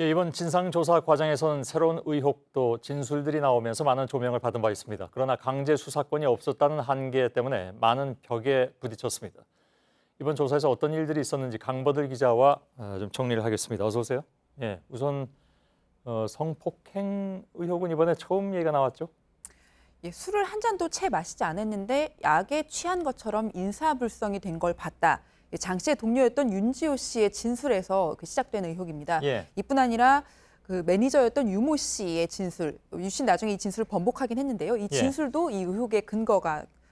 예, 이번 진상조사 과정에서는 새로운 의혹도 진술들이 나오면서 많은 조명을 받은 바 있습니다. 그러나 강제 수사권이 없었다는 한계 때문에 많은 벽에 부딪혔습니다. 이번 조사에서 어떤 일들이 있었는지 강버들 기자와 좀 정리를 하겠습니다. 어서 오세요. 예, 우선 성폭행 의혹은 이번에 처음 얘기가 나왔죠? 예, 술을 한 잔도 채 마시지 않았는데 약에 취한 것처럼 인사불성이 된 걸 봤다. 장 씨의 동료였던 윤지호 씨의 진술에서 시작된 의혹입니다. 예, 이뿐 아니라 그 매니저였던 유모 씨의 진술, 유 씨는 나중에 이 진술을 번복하긴 했는데요. 이 예, 진술도 이 의혹의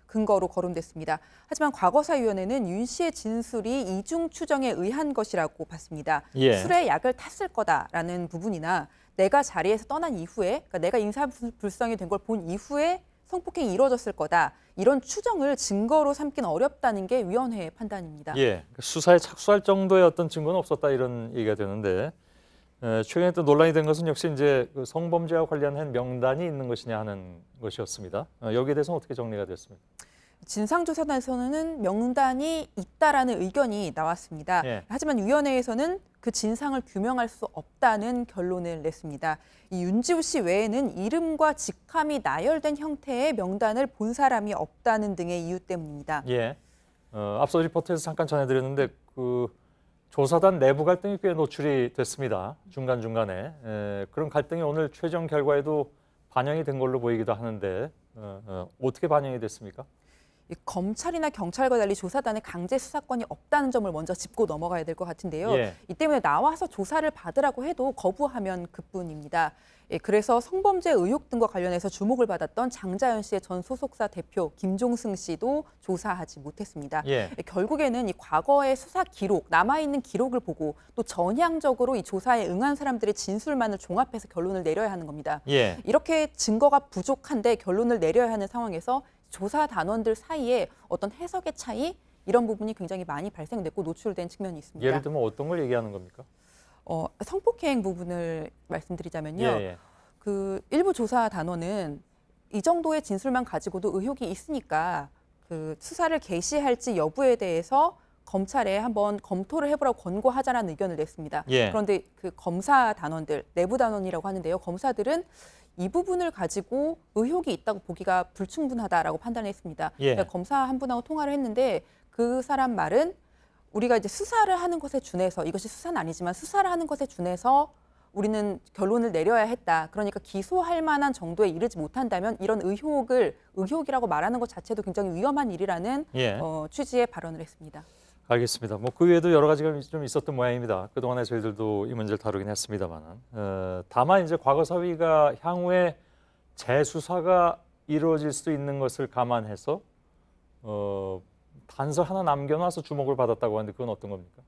근거로 거론됐습니다. 하지만 과거사위원회는 윤 씨의 진술이 이중 추정에 의한 것이라고 봤습니다. 예, 술에 약을 탔을 거다라는 부분이나 내가 자리에서 떠난 이후에, 그러니까 내가 인사불성이 된 걸 본 이후에 성폭행이 이루어졌을 거다. 이런 추정을 증거로 삼기는 어렵다는 게 위원회의 판단입니다. 예. 수사에 착수할 정도의 어떤 증거는 없었다 이런 얘기가 되는데 최근에 또 논란이 된 것은 역시 이제 그 성범죄와 관련한 명단이 있는 것이냐 하는 것이었습니다. 여기에 대해서는 어떻게 정리가 됐습니까? 진상조사단에서는 명단이 있다라는 의견이 나왔습니다. 예, 하지만 위원회에서는 그 진상을 규명할 수 없다는 결론을 냈습니다. 이 윤지호 씨 외에는 이름과 직함이 나열된 형태의 명단을 본 사람이 없다는 등의 이유 때문입니다. 예. 앞서 리포트에서 잠깐 전해드렸는데 그 조사단 내부 갈등이 꽤 노출이 됐습니다. 중간중간에. 그런 갈등이 오늘 최종 결과에도 반영이 된 걸로 보이기도 하는데 어떻게 반영이 됐습니까? 이 검찰이나 경찰과 달리 조사단에 강제 수사권이 없다는 점을 먼저 짚고 넘어가야 될 것 같은데요. 예, 이 때문에 나와서 조사를 받으라고 해도 거부하면 그뿐입니다. 예, 그래서 성범죄 의혹 등과 관련해서 주목을 받았던 장자연 씨의 전 소속사 대표 김종승 씨도 조사하지 못했습니다. 예, 예, 결국에는 이 과거의 수사 기록, 남아있는 기록을 보고 또 전향적으로 이 조사에 응한 사람들의 진술만을 종합해서 결론을 내려야 하는 겁니다. 예. 이렇게 증거가 부족한데 결론을 내려야 하는 상황에서 조사 단원들 사이에 어떤 해석의 차이 이런 부분이 굉장히 많이 발생됐고 노출된 측면이 있습니다. 예를 들면 어떤 걸 얘기하는 겁니까? 성폭행 부분을 말씀드리자면요. 예, 예. 그 일부 조사 단원은 이 정도의 진술만 가지고도 의혹이 있으니까 그 수사를 개시할지 여부에 대해서 검찰에 한번 검토를 해보라고 권고하자라는 의견을 냈습니다. 예. 그런데 그 검사 단원들, 내부 단원이라고 하는데요. 검사들은 이 부분을 가지고 의혹이 있다고 보기가 불충분하다라고 판단했습니다. 예. 그러니까 검사 한 분하고 통화를 했는데 그 사람 말은 우리가 이제 수사를 하는 것에 준해서 이것이 수사는 아니지만 수사를 하는 것에 준해서 우리는 결론을 내려야 했다. 그러니까 기소할 만한 정도에 이르지 못한다면 이런 의혹이라고 말하는 것 자체도 굉장히 위험한 일이라는 예. 취지의 발언을 했습니다. 알겠습니다. 뭐 그 외에도 여러 가지가 좀 있었던 모양입니다. 그동안에 저희들도 이 문제를 다루긴 했습니다만 다만 이제 과거 사위가 향후에 재수사가 이루어질 수 있는 것을 감안해서 단서 하나 남겨놔서 주목을 받았다고 하는데 그건 어떤 겁니까?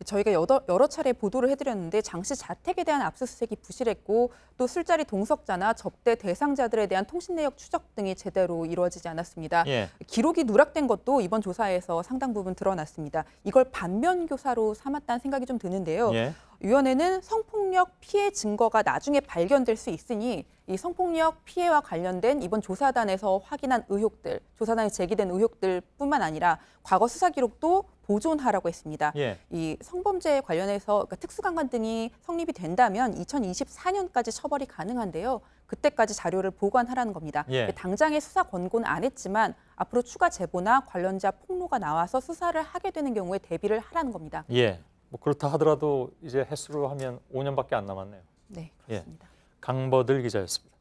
저희가 여러 차례 보도를 해드렸는데 장 씨 자택에 대한 압수수색이 부실했고 또 술자리 동석자나 접대 대상자들에 대한 통신 내역 추적 등이 제대로 이루어지지 않았습니다. 예. 기록이 누락된 것도 이번 조사에서 상당 부분 드러났습니다. 이걸 반면교사로 삼았다는 생각이 좀 드는데요. 예. 위원회는 성폭력 피해 증거가 나중에 발견될 수 있으니 이 성폭력 피해와 관련된 이번 조사단에서 확인한 의혹들, 조사단에 제기된 의혹들뿐만 아니라 과거 수사 기록도 보존하라고 했습니다. 예. 이 성범죄에 관련해서 그러니까 특수강간 등이 성립이 된다면 2024년까지 처벌이 가능한데요. 그때까지 자료를 보관하라는 겁니다. 예. 당장의 수사 권고는 안 했지만 앞으로 추가 제보나 관련자 폭로가 나와서 수사를 하게 되는 경우에 대비를 하라는 겁니다. 예. 뭐 그렇다 하더라도 이제 횟수로 하면 5년밖에 안 남았네요. 네, 예. 그렇습니다. 강버들 기자였습니다.